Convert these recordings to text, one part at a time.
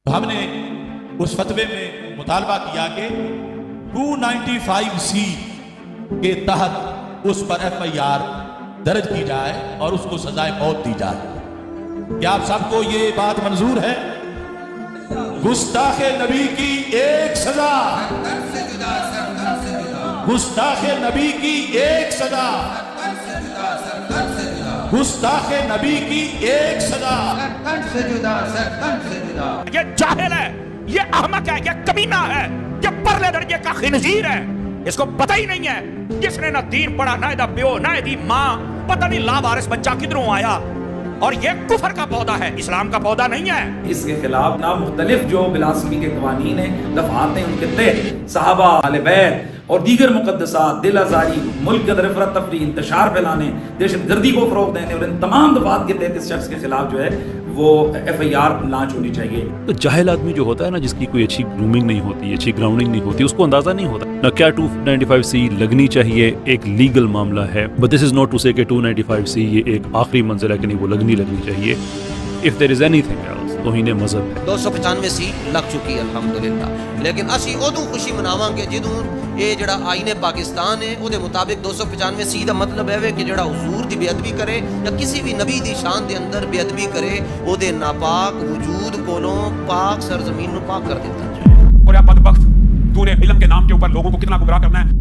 تو ہم نے اس فتوے میں مطالبہ کیا کہ 295C کے تحت اس پر FIR درج کی جائے اور اس کو سزائے موت دی جائے۔ کیا آپ سب کو یہ بات منظور ہے؟ گستاخ نبی کی ایک سزا، گستاخ نبی کی ایک سزا، گستاخ نبی کی ایک سزا۔ یہ جاہل ہے، یہ احمق ہے، یہ کمینہ ہے، یہ پرلے درجے کا خنزیر ہے، اس کو پتہ ہی نہیں ہے۔ جس نے نہ دین پڑھا، نہ دا پیو، نہ دی ماں، پتہ نہیں لاوارث بچہ کدھروں آیا، اور یہ کفر کا پودا ہے، اسلام کا پودا نہیں ہے۔ اس کے خلاف نا مختلف جو بلاسفی کے قوانین ہیں، دفعات ہیں، ان کے تحت صحابہ، اہل بیت اور دیگر مقدسات، دل آزاری، ملک کے اندر افراد تفریح، انتشار پھیلانے، دہشت گردی کو فروغ دینے اور ان تمام دفعات کے تحت اس شخص کے خلاف جو ہے وہ FIR لانچ ہونی چاہیے۔ تو جاہل آدمی جو ہوتا ہے نا، جس کی کوئی اچھی گرومنگ نہیں ہوتی، اچھی گراؤنڈنگ نہیں ہوتی، اس کو اندازہ نہیں ہوتا نہ کیا 295C لگنی چاہیے، ایک لیگل معاملہ ہے۔ But this is not to say کہ 295C یہ ایک آخری منزل ہے کہ نہیں، وہ لگنی چاہیے۔ if there is anything else توہین مذہب ہے۔ 295C لگ چکی الحمدللہ، لیکن اسی ادو خوشی مناواں گے جدوں یہ جڑا آئین پاکستان ہے وہ دے مطابق 295C دا مطلب ہے کہ جڑا حضور دی بے ادبی کرے یا کسی بھی نبی دی شان دے اندر بے ادبی کرے، وہ دے ناپاک وجود کولوں پاک سرزمین نو پاک کر دیتا جائے۔ اور یا بدبخت، تو نے علم کے نام کے اوپر لوگوں کو کتنا گمراہ کرنا ہے۔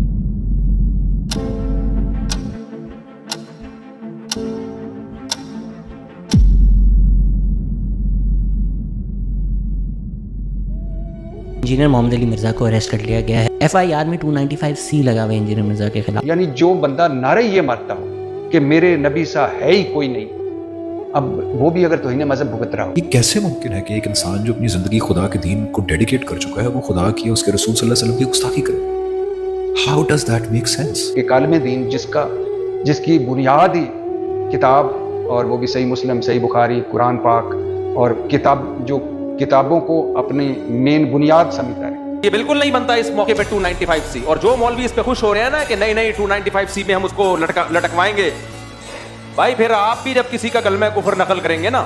انجینئر محمد علی مرزا کو اریسٹ کر لیا گیا ہے۔ FIR میں 295C لگا ہوا ہے انجینئر مرزا کے خلاف۔ یعنی جو بندہ نعرہ یہ مارتا ہو کہ میرے نبی سا ہے ہی کوئی نہیں، اب وہ بھی اگر توہین مذہب بھگت رہا ہو۔ یہ کیسے ممکن ہے کہ ایک انسان جو اپنی زندگی خدا کے دین کو ڈیڈیکیٹ کر چکا ہے، وہ خدا کی اس کے رسول صلی اللہ علیہ وسلم کی گستاخی کرے؟ How does that make sense? ایک عالم دین جس کی بنیادی کتاب، اور وہ بھی صحیح مسلم، صحیح بخاری، قرآن پاک اور کتابوں کو اپنی مین بنیاد سمجھتا ہے۔ یہ بالکل نہیں بنتا اس موقع پہ 295C، اور جو مولوی اس پہ خوش ہو رہے ہیں نا کہ نہیں 295C میں ہم اس کو لٹکوائیں گے، بھائی پھر آپ بھی جب کسی کا کلمہ کفر نقل کریں گے نا،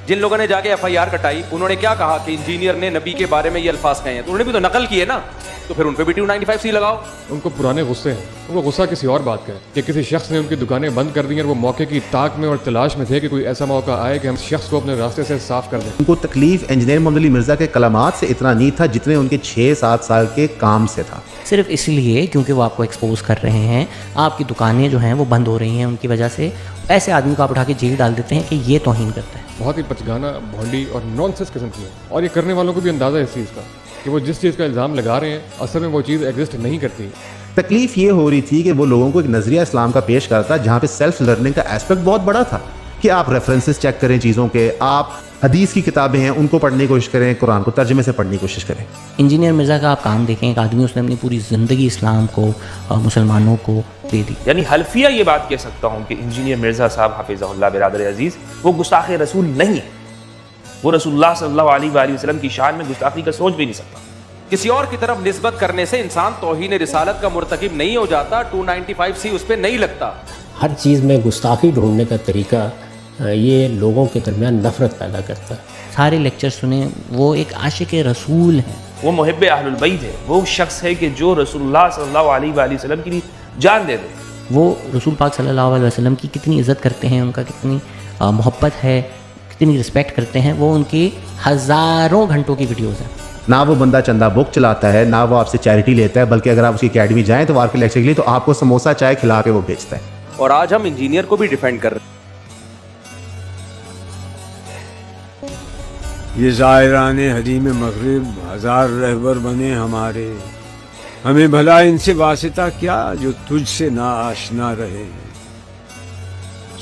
جن لوگوں نے جا کے FIR کٹائی انہوں نے کیا کہا کہ انجینئر نے نبی کے بارے میں یہ الفاظ کہے ہیں، تو انہوں نے بھی تو نقل کیے نا، تو پھر ان پہ بھی 295C لگاؤ۔ ان کو پرانے غصے ہیں، ان کو غصہ کسی اور بات کا ہے کہ کسی شخص نے ان کی دکانیں بند کر دی اور وہ موقع کی طاق میں اور تلاش میں تھے کہ کوئی ایسا موقع آئے کہ ہم شخص کو اپنے راستے سے صاف کر دیں۔ ان کو تکلیف انجینئر محمد علی مرزا کے کلمات سے اتنا نہیں تھا جتنے ان کے 6-7 سال کے کام سے تھا، صرف اس لیے کیونکہ وہ آپ کو ایکسپوز کر رہے ہیں، آپ کی دکانیں جو ہیں وہ بند ہو رہی ہیں ان کی وجہ سے، ایسے آدمی کو آپ اٹھا کے جیل ڈال دیتے ہیں کہ یہ توہین کرتا ہے۔ بہت ہی پچگانا، بھونڈی اور نان سینس قسم کی ہے، اور یہ کرنے والوں کو بھی اندازہ ہے اس چیز کا کہ وہ جس چیز کا الزام لگا رہے ہیں اصل میں وہ چیز ایگزسٹ نہیں کرتی۔ تکلیف یہ ہو رہی تھی کہ وہ لوگوں کو ایک نظریہ اسلام کا پیش کرتا جہاں پہ سیلف لرننگ کا ایسپیکٹ بہت بڑا تھا کہ آپ ریفرنسز چیک کریں چیزوں کے، آپ حدیث کی کتابیں ہیں ان کو پڑھنے کی کوشش کریں، قرآن کو ترجمے سے پڑھنے کی کوشش کریں۔ انجینئر مرزا کا آپ کام دیکھیں، ایک آدمی اس نے اپنی پوری زندگی اسلام کو مسلمانوں کو دے دی۔ یعنی حلفیہ یہ بات کہہ سکتا ہوں کہ انجینئر مرزا صاحب حفظہ اللہ برادر عزیز وہ گستاخ رسول نہیں ہے، وہ رسول اللہ صلی اللہ علیہ وآلہ وسلم کی شان میں گستاخی کا سوچ بھی نہیں سکتا۔ کسی اور کی طرف نسبت کرنے سے انسان توہین رسالت کا مرتکب نہیں ہو جاتا، 295C اس پہ نہیں لگتا۔ ہر چیز میں گستاخی ڈھونڈنے کا طریقہ یہ لوگوں کے درمیان نفرت پیدا کرتا ہے۔ سارے لیکچر سنیں، وہ ایک عاشق رسول ہیں، وہ محب اہل البیت ہے، وہ شخص ہے کہ جو رسول اللہ صلی اللہ علیہ وآلہ وسلم کی جان دے دے۔ وہ رسول پاک صلی اللہ علیہ وسلم کی کتنی عزت کرتے ہیں، ان کا کتنی محبت ہے، کتنی رسپیکٹ کرتے ہیں، وہ ان کی ہزاروں گھنٹوں کی ویڈیوز ہیں۔ نہ وہ بندہ چندہ بک چلاتا ہے، نہ وہ آپ سے چیریٹی لیتا ہے، بلکہ اگر آپ اس کی اکیڈمی جائیں تو وہ آپ کے لیکچر کے لیے تو آپ کو سموسہ چائے کھلا کے وہ بھیجتا ہے۔ اور آج ہم انجینئر کو بھی ڈیفینڈ کر رہے ہیں۔ یہ زائران حریم مغرب ہزار رہبر بنے ہمارے، ہمیں بھلا ان سے واسطہ کیا جو تجھ سے نا آشنا رہے۔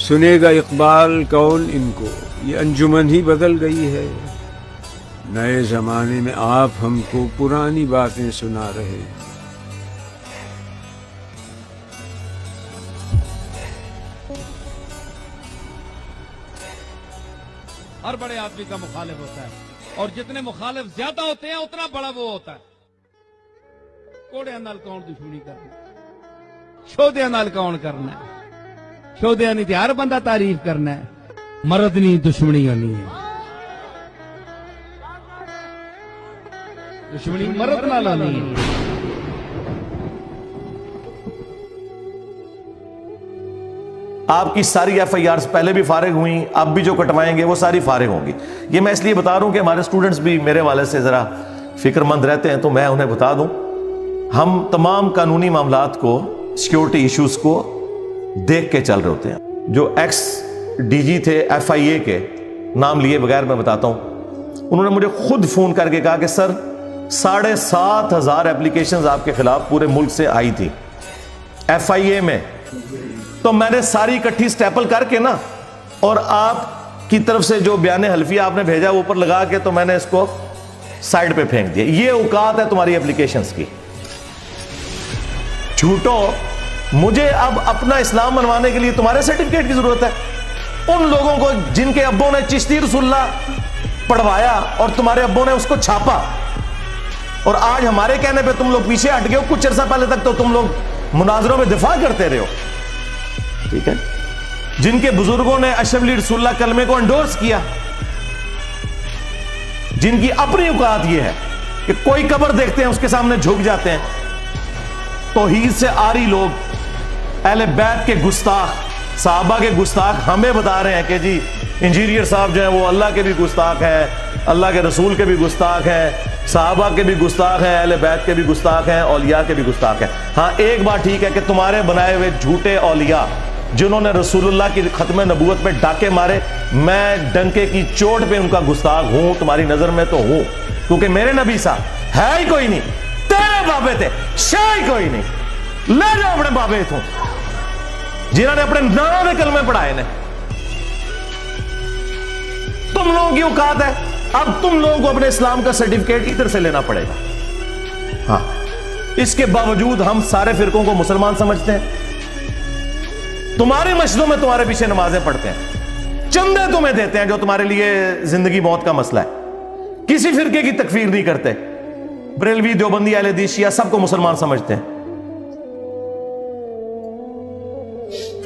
سنے گا اقبال کون ان کو، یہ انجمن ہی بدل گئی ہے، نئے زمانے میں آپ ہم کو پرانی باتیں سنا رہے۔ ہر بڑے آدمی کا مخالف ہوتا ہے، اور جتنے مخالف زیادہ ہوتے ہیں اتنا بڑا وہ ہوتا ہے۔ کوڑے نال کون دشمنی کرنا، شودے نال کون کرنا ہے، شودے نہیں تے ہر بندہ تعریف کرنا ہے، مرد نہیں دشمنی ہونی ہے۔ دشمنی مرد نال ہونی ہے۔ آپ کی ساری ایف آئی آرز پہلے بھی فارغ ہوئیں، اب بھی جو کٹوائیں گے وہ ساری فارغ ہوں گی۔ یہ میں اس لیے بتا رہا ہوں کہ ہمارے اسٹوڈنٹس بھی میرے والے سے ذرا فکر مند رہتے ہیں، تو میں انہیں بتا دوں، ہم تمام قانونی معاملات کو، سیکیورٹی ایشوز کو دیکھ کے چل رہے ہوتے ہیں۔ جو ایکس ڈی جی تھے ایف آئی اے کے، نام لیے بغیر میں بتاتا ہوں، انہوں نے مجھے خود فون کر کے کہا کہ سر 7,500 ایپلیکیشنز آپ کے خلاف پورے ملک سے آئی تھی ایف آئی اے میں، تو میں نے ساری اکٹھی سٹیپل کر کے نا، اور آپ کی طرف سے جو بیان حلفیہ آپ نے بھیجا وہ اوپر لگا کے، تو میں نے اس کو سائڈ پہ پھینک دیا۔ یہ اوقات ہے تمہاری اپلیکیشنز کی۔ جھوٹو، مجھے اب اپنا اسلام منوانے کے لیے تمہارے سرٹیفکیٹ کی ضرورت ہے؟ ان لوگوں کو جن کے ابوں نے چشتی رسول اللہ پڑھوایا اور تمہارے ابوں نے اس کو چھاپا، اور آج ہمارے کہنے پہ تم لوگ پیچھے ہٹ گئے ہو۔ کچھ عرصہ پہلے تک تو تم لوگ مناظروں میں دفاع کرتے رہے ہو، ٹھیک ہے؟ جن کے بزرگوں نے اشرف علی رسول اللہ کلمے کو انڈورس کیا، جن کی اپنی اوقات یہ ہے کہ کوئی قبر دیکھتے ہیں اس کے سامنے جھک جاتے ہیں، توحید سے آری لوگ، اہل بیت کے گستاخ، صحابہ کے گستاخ ہمیں بتا رہے ہیں کہ جی انجینئر صاحب جو ہیں وہ اللہ کے بھی گستاخ ہیں، اللہ کے رسول کے بھی گستاخ ہیں، صحابہ کے بھی گستاخ ہیں، اہل بیت کے بھی گستاخ ہیں، اولیاء کے بھی گستاخ ہیں۔ ہاں ایک بات ٹھیک ہے کہ تمہارے بنائے ہوئے جھوٹے اولیاء جنہوں نے رسول اللہ کی ختم نبوت میں ڈاکے مارے، میں ڈنکے کی چوٹ پہ ان کا گستاخ ہوں، تمہاری نظر میں تو ہوں، کیونکہ میرے نبی صاحب ہے ہی کوئی نہیں، تیرے بابے تھے شاہ ہی کوئی نہیں، لے جاؤ اپنے بابے تھوں جنہوں نے اپنے نام میں کلمے پڑھائے نے۔ تم لوگوں کی اوقات ہے، اب تم لوگوں کو اپنے اسلام کا سرٹیفکیٹ ادھر سے لینا پڑے گا۔ ہاں، اس کے باوجود ہم سارے فرقوں کو مسلمان سمجھتے ہیں، تمہاری مسجدوں میں تمہارے پیچھے نمازیں پڑھتے ہیں، چندے تمہیں دیتے ہیں جو تمہارے لیے زندگی موت کا مسئلہ ہے، کسی فرقے کی تکفیر نہیں کرتے، بریلوی، دیوبندی، اہل حدیث، شیعہ سب کو مسلمان سمجھتے ہیں۔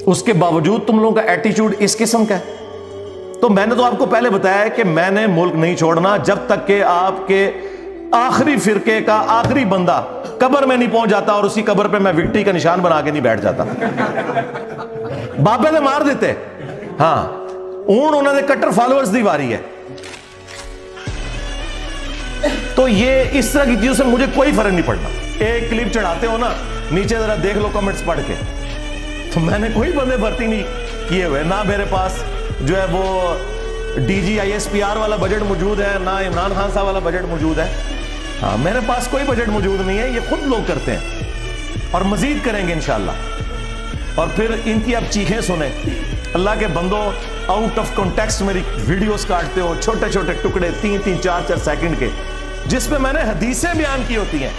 اس کے باوجود تم لوگوں کا ایٹیچیوڈ اس قسم کا ہے۔ تو میں نے تو آپ کو پہلے بتایا ہے کہ میں نے ملک نہیں چھوڑنا جب تک کہ آپ کے آخری فرقے کا آخری بندہ قبر میں نہیں پہنچ جاتا اور اسی قبر پہ میں وکٹری کا نشان بنا کے نہیں بیٹھ جاتا۔ بابے نے مار دیتے، ہاں انہوں نے کٹر فالوورز دی واری ہے۔ تو یہ اس طرح کی چیزوں سے مجھے کوئی فرق نہیں پڑنا۔ ایک کلپ چڑھاتے ہو نا، نیچے ذرا دیکھ لو کمنٹس پڑھ کے، تو میں نے کوئی بندے بھرتی نہیں کیے ہوئے، نہ میرے پاس جو ہے وہ D G I S P R والا بجٹ موجود ہے، نہ عمران خان صاحب والا بجٹ موجود ہے۔ ہاں میرے پاس کوئی بجٹ موجود نہیں ہے، یہ خود لوگ کرتے ہیں اور مزید کریں گے انشاءاللہ۔ اور پھر ان کی اب چیخیں سنیں، اللہ کے بندوں، آؤٹ آف کانٹیکسٹ میری ویڈیوز کاٹتے ہو، چھوٹے چھوٹے ٹکڑے 3-3 4-4 سیکنڈ کے، جس میں نے حدیثیں بیان کی ہوتی ہیں،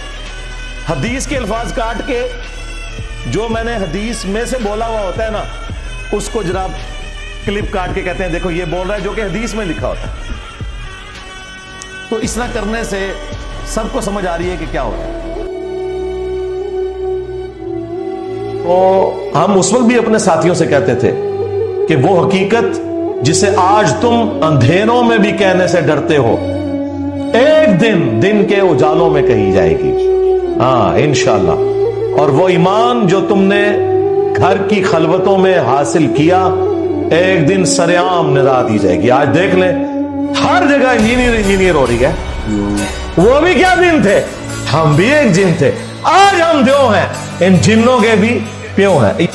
حدیث کے الفاظ کاٹ کے جو میں نے حدیث میں سے بولا ہوا ہوتا ہے نا، اس کو جناب کلپ کاٹ کے کہتے ہیں دیکھو یہ بول رہا ہے جو کہ حدیث میں لکھا ہوتا ہے۔ تو اس طرح کرنے سے سب کو سمجھ آ رہی ہے کہ کیا ہوتا ہے۔ تو ہم اس وقت بھی اپنے ساتھیوں سے کہتے تھے کہ وہ حقیقت جسے آج تم اندھیروں میں بھی کہنے سے ڈرتے ہو، ایک دن کے اجالوں میں کہی جائے گی، ہاں انشاءاللہ۔ اور وہ ایمان جو تم نے گھر کی خلوتوں میں حاصل کیا، ایک دن سرعام ندا دی جائے گی۔ آج دیکھ لیں ہر جگہ انجینئر ہو رہی ہے، وہ بھی کیا دن تھے، ہم بھی ایک جن تھے، آج ہم دیو ہیں، ان جنوں کے بھی پیو ہیں۔